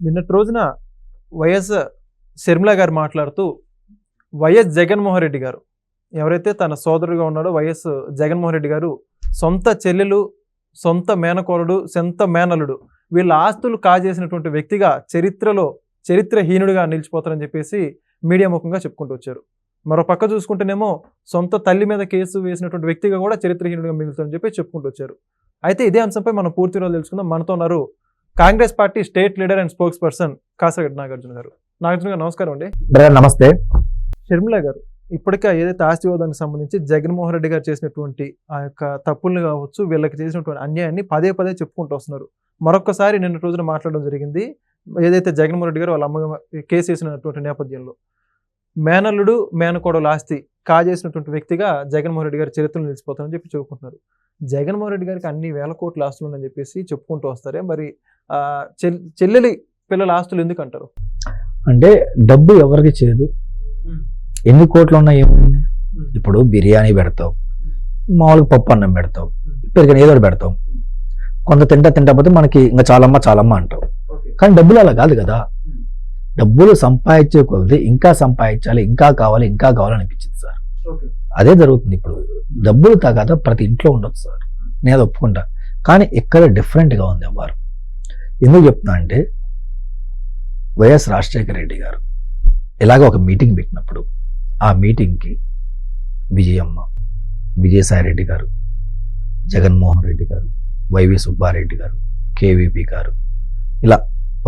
నిన్నటి రోజున వైఎస్ షర్మిల గారు మాట్లాడుతూ వైఎస్ జగన్మోహన్ రెడ్డి గారు ఎవరైతే తన సోదరుడుగా ఉన్నాడో వైఎస్ జగన్మోహన్ రెడ్డి గారు సొంత చెల్లెలు, సొంత మేనకోరుడు, సొంత మేనలుడు వీళ్ళ ఆస్తులు కాజేసినటువంటి వ్యక్తిగా చరిత్రహీనుడిగా నిలిచిపోతారని చెప్పేసి మీడియా ముఖంగా చెప్పుకుంటూ వచ్చారు. మరో పక్క చూసుకుంటేనేమో సొంత తల్లి మీద కేసు వేసినటువంటి వ్యక్తిగా కూడా చరిత్రహీనుడిగా మిగులుతారని చెప్పి చెప్పుకుంటూ వచ్చారు. అయితే ఇదే అంశంపై మనం పూర్తి రోజు తెలుసుకుందాం. మనతో ఉన్నారు Congress party state leader and spokesperson Kasaragadda Nagarjuna garu. Nagarjuna గారు నమస్కారం అండి. నమస్తే. షర్మిల గారు, ఇప్పటికే ఏదైతే ఆస్తి వివాదానికి సంబంధించి జగన్మోహన్ రెడ్డి గారు చేసినటువంటి ఆ యొక్క తప్పుల్ని కావచ్చు, వీళ్ళకి చేసినటువంటి అన్యాయాన్ని పదే పదే చెప్పుకుంటూ వస్తున్నారు. మరొకసారి నిన్న రోజున మాట్లాడడం జరిగింది. ఏదైతే జగన్మోహన్ రెడ్డి గారు వాళ్ళ అమ్మ కేసు వేసినటువంటి నేపథ్యంలో మేనల్లుడు, మేనకోడలు ఆస్తి కాజేసినటువంటి వ్యక్తిగా జగన్మోహన్ రెడ్డి గారి చరిత్రను నిలిచిపోతారని చెప్పి చెప్పుకుంటున్నారు. జగన్మోహన్ రెడ్డి గారికి అన్ని వేల కోట్ల ఆస్తులు అని చెప్పేసి చెప్పుకుంటూ వస్తారే, మరి చెల్లెలి పిల్లల ఆస్తులు ఎందుకు అంటారు? అంటే డబ్బు ఎవరికి చేయదు, ఎన్ని కోట్లు ఉన్నా ఏముంది. ఇప్పుడు బిర్యానీ పెడతావు, మామూలుగా పప్పు అన్నం పెడతావు, పెరిగిన ఏదో పెడతావు, కొంత తింటపోతే మనకి ఇంకా చాలమ్మ అంటావు. కానీ డబ్బులు అలా కాదు కదా. డబ్బులు సంపాదించే కొద్ది ఇంకా సంపాదించాలి, ఇంకా కావాలి అనిపించింది సార్. అదే జరుగుతుంది ఇప్పుడు. డబ్బులు తగ్గద ప్రతి ఇంట్లో ఉండొచ్చు సార్, నేను అది ఒప్పుకుంటా. కానీ ఇక్కడ డిఫరెంట్గా ఉంది వారు. ఎందుకు చెప్తున్నా అంటే, వైఎస్ రాజశేఖర రెడ్డి గారు ఇలాగ ఒక మీటింగ్ పెట్టినప్పుడు ఆ మీటింగ్కి విజయమ్మ, విజయసాయి రెడ్డి గారు, జగన్మోహన్ రెడ్డి గారు, వైవి సుబ్బారెడ్డి గారు, కేవీపీ గారు, ఇలా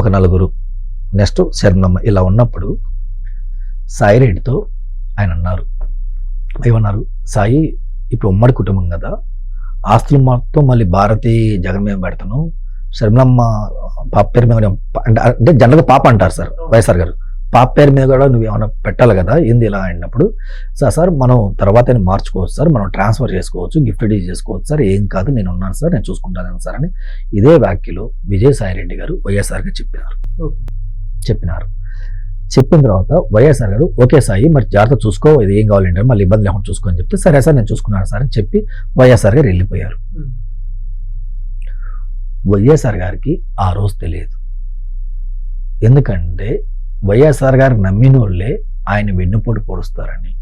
ఒక నలుగురు, నెక్స్ట్ శర్మమ్మ, ఇలా ఉన్నప్పుడు సాయిరెడ్డితో ఆయన అన్నారు, ఏమన్నారు, సాయి ఇప్పుడు ఉమ్మడి కుటుంబం కదా, ఆస్తులు మొత్తం మళ్ళీ భారతి జగన్ మీద పెడతాను, శర్మలమ్మ పాప పేరు మీద అంటే జనరల్గా పాప అంటారు సార్ వైఎస్ఆర్ గారు, పాప పేరు మీద కూడా నువ్వు ఏమైనా పెట్టాలి కదా, ఏంది ఇలా అయినప్పుడు సార్ మనం తర్వాత మార్చుకోవచ్చు సార్, మనం ట్రాన్స్ఫర్ చేసుకోవచ్చు, గిఫ్ట్ డీజ్ చేసుకోవచ్చు సార్, ఏం కాదు నేను ఉన్నాను సార్, నేను చూసుకుంటాను సార్ అని ఇదే వ్యాఖ్యలో విజయసాయి రెడ్డి గారు వైఎస్ఆర్గా చెప్పినారు. చెప్పిన తర్వాత వైఎస్ఆర్ గారు ఓకే సాయి మరి జాగ్రత్త చూసుకో, ఇది ఏం కావాలంటే మళ్ళీ ఇబ్బంది లేకుండా చూసుకో అని చెప్తే, సరే సార్ నేను చూసుకున్నాను సార్ అని చెప్పి వైఎస్ఆర్ గారు వెళ్ళిపోయారు. వైఎస్ఆర్ గారికి ఆ రోజు తెలియదు. ఎందుకంటే వైఎస్ఆర్ గారు నమ్మిన వాళ్ళే ఆయన వెన్నుపోటు పొడుస్తారని,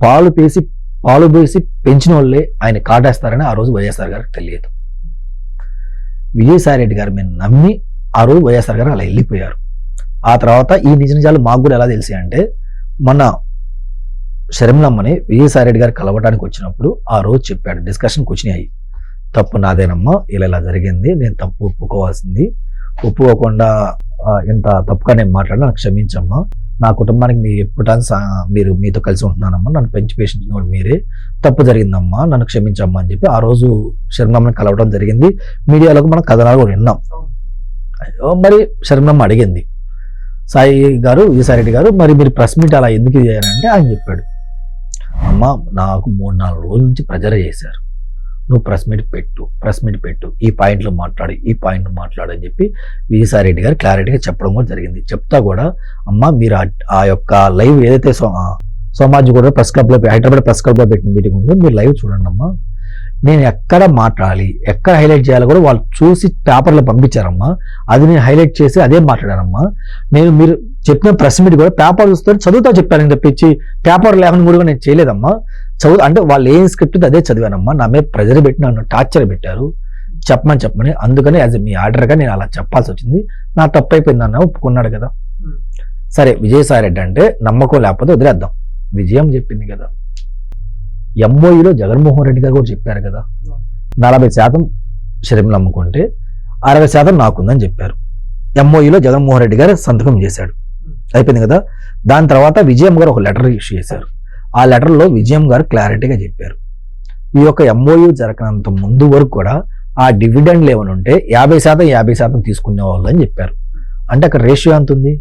పాలు పోసి పెంచిన వాళ్ళే ఆయన కాటేస్తారని ఆ రోజు వైఎస్ఆర్ గారికి తెలియదు. విజయసాయి రెడ్డి గారు మేము నమ్మి ఆ రోజు వైఎస్ఆర్ గారు అలా వెళ్ళిపోయారు. ఆ తర్వాత ఈ నిజాలు మాకు కూడా ఎలా తెలిసి అంటే, మన షర్మిలమ్మని విజయసాయి రెడ్డి గారు కలవడానికి వచ్చినప్పుడు ఆ రోజు చెప్పాడు, డిస్కషన్కి వచ్చినాయి, తప్పు నాదేనమ్మా, ఇలా జరిగింది, నేను తప్పు ఒప్పుకోకుండా ఇంత తప్పుగా నేను మాట్లాడినా నాకు క్షమించమ్మా, నా కుటుంబానికి మీరు ఎప్పుడు మీతో కలిసి ఉంటున్నానమ్మా, నన్ను పెంచి పేషించిన మీరే, తప్పు జరిగిందమ్మా, నన్ను క్షమించమ్మా అని చెప్పి ఆ రోజు షర్మిలమ్మని కలవడం జరిగింది. మీడియాలోకి మనం కథనాలు కూడా విన్నాం. మరి షర్మిలమ్మ అడిగింది, సాయి గారు, విజయసాయి రెడ్డి గారు, మరి మీరు ప్రెస్ మీట్ అలా ఎందుకు చేయాలంటే ఆయన చెప్పాడు, అమ్మ నాకు 3-4 రోజుల నుంచి ప్రెజర్ చేశారు, నువ్వు ప్రెస్ మీట్ పెట్టు, ఈ పాయింట్లు మాట్లాడు అని చెప్పి విజయసాయి రెడ్డి గారు క్లారిటీగా చెప్పడం కూడా జరిగింది. చెప్తా కూడా, అమ్మ మీరు ఆ యొక్క లైవ్ ఏదైతే సోమాజీ కూడా హైదరాబాద్ ప్రెస్ క్లబ్లో పెట్టిన మీటింగ్ ఉందో మీరు లైవ్ చూడండి అమ్మా, నేను ఎక్కడ మాట్లాడాలి, ఎక్కడ హైలైట్ చేయాలో కూడా వాళ్ళు చూసి పేపర్లో పంపించారమ్మా, అది నేను హైలైట్ చేసి అదే మాట్లాడానమ్మా, మీరు చెప్పిన ప్రెస్ మీట్ కూడా పేపర్ చూస్తే చదువుతా చెప్పానని తప్పించి పేపర్ లేవని కూడా నేను చేయలేదమ్మా, అంటే వాళ్ళు ఏం స్క్రిప్ట్ అదే చదివానమ్మా, నా మీద ప్రెజర్ పెట్టి నన్ను టార్చర్ పెట్టారు, చెప్పమని అందుకని యాజ్ మీ ఆర్డర్గా నేను అలా చెప్పాల్సి వచ్చింది, నా తప్పు అయిపోయిందన్న ఒప్పుకున్నాడు కదా. సరే విజయసాయి రెడ్డి అంటే నమ్మకం లేకపోతే వదిలేద్దాం, విజయం చెప్పింది కదా, ఎంఓఈలో జగన్మోహన్ రెడ్డి గారు కూడా చెప్పారు కదా, 40% షర్మిల అమ్ముకుంటే 60% నాకుందని చెప్పారు. ఎంఓఈలో జగన్మోహన్ రెడ్డి గారు సంతకం చేశాడు, అయిపోయింది కదా. దాని తర్వాత విజయం గారు ఒక లెటర్ ఇష్యూ చేశారు. ఆ లెటర్లో విజయం గారు క్లారిటీగా చెప్పారు, ఈ యొక్క ఎంఓయూ జరగనంత ముందు వరకు కూడా ఆ డివిడెండ్లు ఏమైనా ఉంటే 50% తీసుకునే వాళ్ళు అని చెప్పారు. అంటే అక్కడ రేషియో ఎంత ఉంది,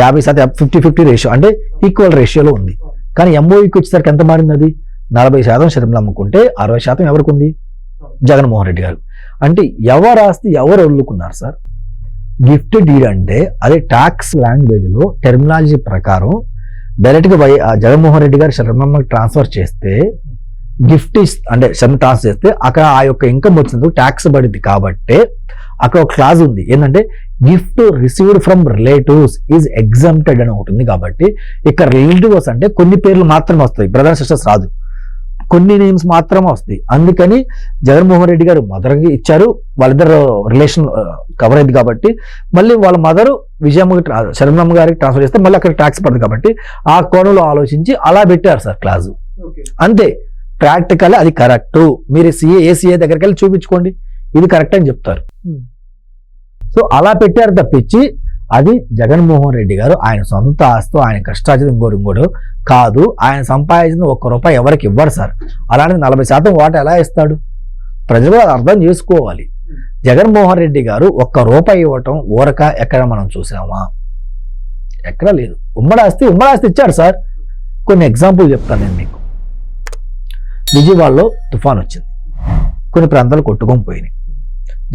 50% 50-50 రేషియో, అంటే ఈక్వల్ రేషియోలో ఉంది. కానీ ఎంఓయూకి వచ్చేసరికి ఎంత మారింది, అది 40% షర్మిల అమ్ముకుంటే 60% ఎవరికి ఉంది, జగన్మోహన్ రెడ్డి గారు. అంటే ఎవరు ఆస్తి ఎవరు వదులుకున్నారు సార్. గిఫ్ట్ డీడ్ అంటే అదే ట్యాక్స్ లాంగ్వేజ్లో టెర్మినాలజీ ప్రకారం డైరెక్ట్గా జగన్మోహన్ రెడ్డి గారు షర్మిలమ్మకి ట్రాన్స్ఫర్ చేస్తే గిఫ్ట్ అంటే సెమ్ ట్రాన్స్ఫర్ చేస్తే అక్కడ ఆ యొక్క ఇన్కమ్ వచ్చినందుకు ట్యాక్స్ పడింది కాబట్టి అక్కడ ఒక క్లాజ్ ఉంది ఏంటంటే gift received from relatives is exempted అని ఒకటి ఉంది కాబట్టి ఇక్కడ రిలేటివ్స్ అంటే కొన్ని పేర్లు మాత్రమే వస్తాయి, బ్రదర్ సిస్టర్స్ రాదు, కొన్ని నేమ్స్ మాత్రమే వస్తాయి. అందుకని జగన్మోహన్ రెడ్డి గారు మదర్కి ఇచ్చారు, వాళ్ళిద్దరు రిలేషన్ కవర్ అయింది కాబట్టి మళ్ళీ వాళ్ళ మదరు శర్మమ్మ గారికి ట్రాన్స్ఫర్ చేస్తే మళ్ళీ అక్కడ ట్యాక్స్ పడుతుంది కాబట్టి ఆ కోణంలో ఆలోచించి అలా పెట్టారు సార్ క్లాజు. అంతే, ప్రాక్టికల్ అది కరెక్ట్. మీరు ఏసీఏ దగ్గరికి వెళ్ళి చూపించుకోండి, ఇది కరెక్ట్ అని చెప్తారు. సో అలా పెట్టారు తప్పించి అది జగన్మోహన్ రెడ్డి గారు ఆయన సొంత ఆస్తో ఆయన కష్టార్జితం ఇంకోడు కాదు. ఆయన సంపాదించిన ₹1 ఎవరికి ఇవ్వరు సార్. అలాంటి 40% వాటా ఎలా ఇస్తాడు? ప్రజలు అర్థం చేసుకోవాలి. జగన్మోహన్ రెడ్డి గారు ₹1 ఇవ్వటం ఊరక ఎక్కడ మనం చూసామా? ఎక్కడ లేదు. ఉమ్మడి ఆస్తి ఇచ్చాడు సార్. కొన్ని ఎగ్జాంపుల్ చెప్తాను నేను మీకు. విజయవాడలో తుఫాన్ వచ్చింది, కొన్ని ప్రాంతాలు కొట్టుకొని పోయినాయి.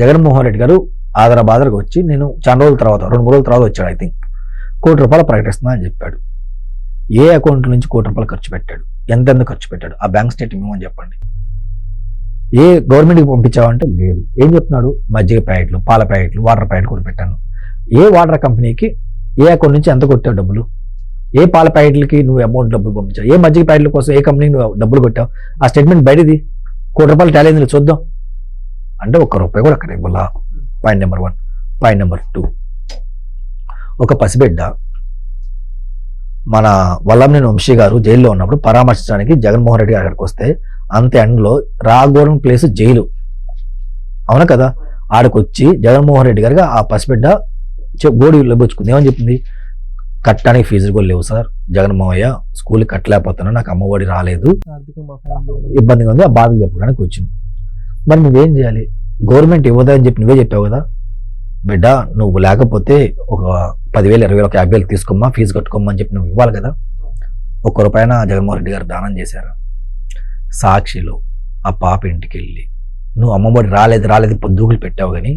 జగన్మోహన్ రెడ్డి గారు ఆదరబాదరకు వచ్చి నేను చాలా రోజుల తర్వాత 2-3 రోజుల తర్వాత వచ్చాడు, ఐ థింక్ ₹1 కోటి ప్రకటిస్తున్నా అని చెప్పాడు. ఏ అకౌంట్ నుంచి ₹1 కోటి ఖర్చు పెట్టాడు, ఎంతెంత ఖర్చు పెట్టాడు, ఆ బ్యాంక్ స్టేట్మెంట్ ఇవ్వమని చెప్పండి. ఏ గవర్నమెంట్కి పంపించావంటే లేదు. ఏం చెప్తున్నాడు? మజ్జిగ ప్యాకెట్లు, పాల ప్యాకెట్లు, వాటర్ ప్యాకెట్ కూడా పెట్టాను. ఏ వాటర్ కంపెనీకి ఏ అకౌంట్ నుంచి ఎంత కొట్టావు డబ్బులు? ఏ పాల ప్యాకెట్లకి నువ్వు అమౌంట్ డబ్బులు పంపించావు? ఏ మజ్జిగ ప్యాకెట్ల కోసం ఏ కంపెనీకి నువ్వు డబ్బులు కొట్టావు? ఆ స్టేట్మెంట్ బయటది. ₹1 టాలీ అయింది చూద్దాం అంటే ₹1 కూడా అక్కడ ఇవ్వాలా? Point number 1. పాయింట్ నెంబర్ 2, ఒక పసిబిడ్డ మన వల్లంనేని వంశీ గారు జైల్లో ఉన్నప్పుడు పరామర్శించడానికి జగన్మోహన్ రెడ్డి గారు అక్కడికి వస్తే అంత ఎండలో రాఘవరం ప్లేస్ జైలు, అవునా కదా? ఆడికి వచ్చి జగన్మోహన్ రెడ్డి గారికి ఆ పసిబిడ్డ గోడి లెబ్బుచ్చుకుంది. ఏమని చెప్పింది? కట్టడానికి ఫీజులు కూడా లేవు సార్, జగన్మోహయ్య స్కూల్కి కట్టలేకపోతున్నా, నాకు అమ్మఒడి రాలేదు, ఇబ్బందిగా ఉంది, ఆ బాధలు చెప్పుకోవడానికి వచ్చింది. మరి నువ్వేం చేయాలి? గవర్నమెంట్ ఇవ్వదా అని చెప్పి నువ్వే చెప్పావు కదా, బిడ్డ నువ్వు లేకపోతే ఒక 10,000, 20,000, ఒక 50,000 తీసుకోమ్మా, ఫీజు కట్టుకోమ్మని చెప్పి నువ్వు ఇవ్వాలి కదా. ₹1 జగన్మోహన్ రెడ్డి గారు దానం చేశారు. సాక్షిలో ఆ పాప ఇంటికి వెళ్ళి నువ్వు అమ్మఒడి రాలేదు పొద్దుగులు పెట్టావు కానీ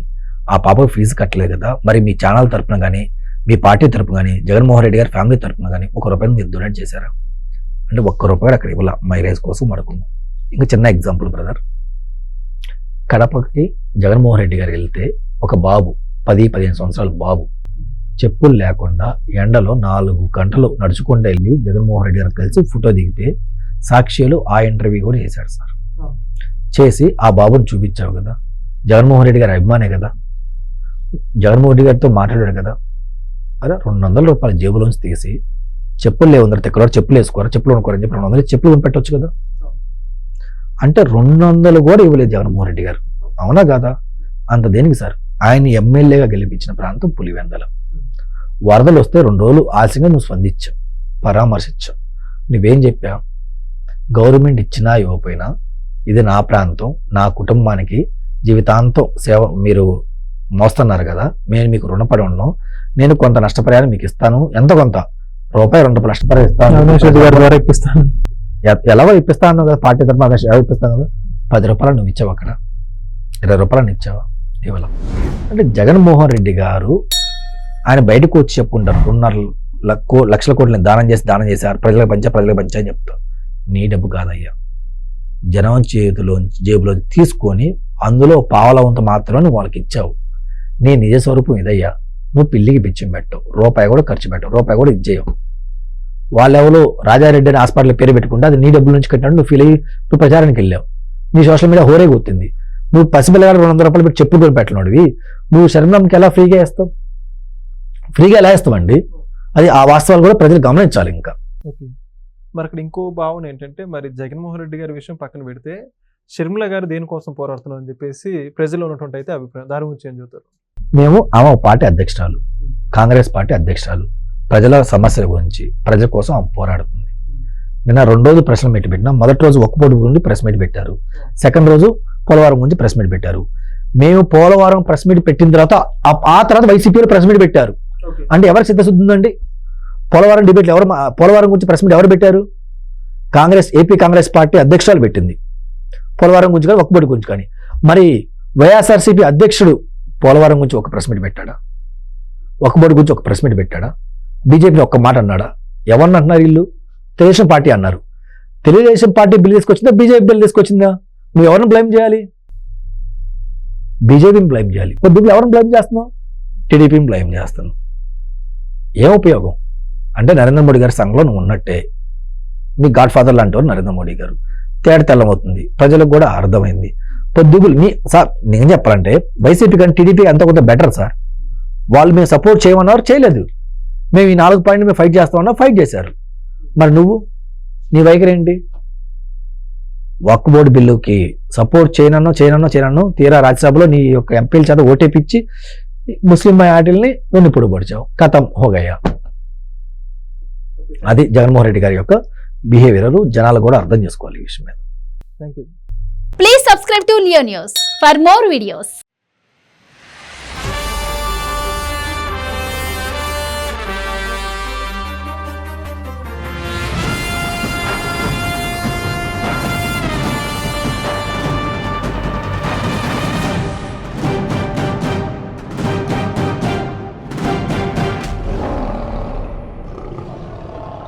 ఆ పాపకు ఫీజు కట్టలేదు కదా, మరి మీ ఛానల్ తరపున కానీ మీ పార్టీ తరపున కానీ జగన్మోహన్ రెడ్డి గారి ఫ్యామిలీ తరపున కానీ ₹1 మీరు డొనేట్ చేశారా అంటే ₹1 అక్కడ ఇవ్వాల, మైలేజ్ కోసం అడుగున్నాం. ఇంకా చిన్న ఎగ్జాంపుల్ బ్రదర్, కడపకి జగన్మోహన్ రెడ్డి గారు వెళ్తే ఒక బాబు 10-15 సంవత్సరాల బాబు చెప్పులు లేకుండా ఎండలో 4 గంటలు నడుచుకుంటూ వెళ్ళి జగన్మోహన్ రెడ్డి గారు కలిసి ఫోటో దిగితే సాక్షిలో ఆ ఇంటర్వ్యూ కూడా చేశాడు సార్. చేసి ఆ బాబుని చూపించావు కదా, జగన్మోహన్ రెడ్డి గారి అభిమానే కదా, జగన్మోహన్ రెడ్డి గారితో మాట్లాడాడు కదా. అరే ₹200 జేబులోంచి తీసి చెప్పులు లేవు ఎక్కడో చెప్పులు వేసుకోరా, చెప్పులు కొనుక్కోరని చెప్పి 200 చెప్పులు కొనిపెట్టవచ్చు కదా. అంటే 200 కూడా ఇవ్వలేదు జగన్మోహన్ రెడ్డి గారు, అవునా కాదా? అంత దేనికి సార్? ఆయన ఎమ్మెల్యేగా గెలిపించిన ప్రాంతం పులివెందల. వరదలు వస్తే 2 రోజులు ఆలస్యంగా నువ్వు స్పందించావు, పరామర్శించావు. నువ్వేం చెప్పావు? గవర్నమెంట్ ఇచ్చినా ఇవ్వకపోయినా ఇది నా ప్రాంతం, నా కుటుంబానికి జీవితాంతం సేవ మీరు మోస్తున్నారు కదా, నేను మీకు రుణపడి ఉన్నాను, నేను కొంత నష్టపరిహారం మీకు ఇస్తాను, ఎంత కొంత ₹1-2 నష్టపరిహారం ఇస్తాను. ఎలాగో ఇప్పిస్తాను కదా, పార్టీ తరఫున ఇప్పిస్తాను కదా. ₹10 నువ్వు ఇచ్చావు, అక్కడ ₹20 ఇచ్చావా? ఇవ్వలేం. అంటే జగన్మోహన్ రెడ్డి గారు ఆయన బయటకు వచ్చి చెప్పుకుంటారు 2.5 లక్షల కోట్లని దానం చేశారు, ప్రజలకు పంచా అని చెప్తారు. నీ డబ్బు కాదయ్యా, జనం జేబులో తీసుకొని అందులో పావలవంత మాత్రం నువ్వు వాళ్ళకి ఇచ్చావు. నీ నిజ స్వరూపం ఇదయ్యా. నువ్వు పిల్లికి పిచ్చి పెట్టవు, ₹1 కూడా ఖర్చు పెట్టవు, ₹1 కూడా ఇచ్చేయవు. వాళ్ళెవరో రాజారెడ్డి అని హాస్పిటల్ పేరు పెట్టుకుంటే అది నీ డబ్బుల నుంచి కట్టినట్టు నువ్వు ఫీల్ అయ్యి నువ్వు ప్రచారానికి వెళ్ళావు. నీ సోషల్ మీడియా హోరే గుర్తుంది. నువ్వు పసిపిల్లగాడు ₹200 పెట్టి చెప్పులు కొని పెట్టినోడివి, నువ్వు శర్మకి ఎలా ఫ్రీగా వేస్తావు? ఫ్రీగా ఎలా వేస్తావండి? అది ఆ వాస్తవాలు కూడా ప్రజలు గమనించాలి. ఇంకా మరి అక్కడ ఇంకో భావన ఏంటంటే, మరి జగన్మోహన్ రెడ్డి గారి విషయం పక్కన పెడితే షర్మిల గారు దేనికోసం పోరాడుతున్నారు అని చెప్పేసి ప్రజలు ఉన్నటువంటి అయితే అభిప్రాయం, దాని గురించి ఏం చెబుతారు? మేము ఆమె పార్టీ అధ్యక్షురాలు, కాంగ్రెస్ పార్టీ అధ్యక్షురాలు, ప్రజల సమస్యల గురించి ప్రజల కోసం ఆమె పోరాడుతుంది. నిన్న 2 రోజులు ప్రెస్ మీట్ పెట్టినా, మొదటి రోజు ఒక్కపొడి గురించి ప్రెస్ మీట్ పెట్టారు, సెకండ్ రోజు పోలవరం గురించి ప్రెస్ మీట్ పెట్టారు. మేము పోలవరం ప్రెస్ మీట్ పెట్టిన తర్వాత ఆ తర్వాత వైసీపీలో ప్రెస్ మీట్ పెట్టారు. అంటే ఎవరికి సిద్ధశుద్ధి ఉందండి? పోలవరం డిబేట్లు పోలవరం గురించి ప్రెస్ మీట్ ఎవరు పెట్టారు? ఏపీ కాంగ్రెస్ పార్టీ అధ్యక్షురాలు పెట్టింది, పోలవరం గురించి కానీ ఒక్కపొడి గురించి కానీ. మరి వైఎస్ఆర్సీపీ అధ్యక్షుడు పోలవరం గురించి ఒక ప్రెస్ మీట్ పెట్టాడా? ఒక్కపొడి గురించి ఒక ప్రెస్ మీట్ పెట్టాడా? బీజేపీ ఒక్క మాట అన్నాడా? ఎవరిని అంటున్నారు వీళ్ళు? తెలుగుదేశం పార్టీ అన్నారు. తెలుగుదేశం పార్టీ బిల్ తీసుకొచ్చిందా, బీజేపీ బిల్ తీసుకొచ్చిందా? నువ్వు ఎవరిని బ్లేమ్ చేయాలి? బీజేపీని బ్లేమ్ చేయాలి. ఇప్పుడు ఎవరిని బ్లేమ్ చేస్తున్నావు? టీడీపీని బ్లేమ్ చేస్తున్నావు. ఏం ఉపయోగం? అంటే నరేంద్ర మోడీ గారి సంఘంలో నువ్వు ఉన్నట్టే. మీ గాడ్ ఫాదర్ లాంటి వారు నరేంద్ర మోడీ గారు. తేడా తెల్లమవుతుంది, ప్రజలకు కూడా అర్థమైంది. పొద్దుగులు సార్ నేను చెప్పాలంటే వైసీపీ కానీ టీడీపీ అంత కొంత బెటర్ సార్. వాళ్ళు మేము సపోర్ట్ చేయమన్నారు, చేయలేదు. మేము ఈ 4 పాయింట్లు మేము ఫైట్ చేస్తామన్నా ఫైట్ చేశారు. మరి నువ్వు నీ వైఖరి ఏంటి? వక్ఫ్ బోర్డు బిల్లుకి సపోర్ట్ చేయనన్నో తీరా రాజ్యసభలో నీ యొక్క ఎంపీల చేత ఓటేపిచ్చి ముస్లిం మైనారిటీలని వెన్నుపొడు పొడిచావు. కథం హోగయ్యా. అది జగన్మోహన్ రెడ్డి గారి యొక్క బిహేవియర్. జనాలు కూడా అర్థం చేసుకోవాలి ఈ విషయం మీద. Thank you. Please subscribe to Leo News for more videos.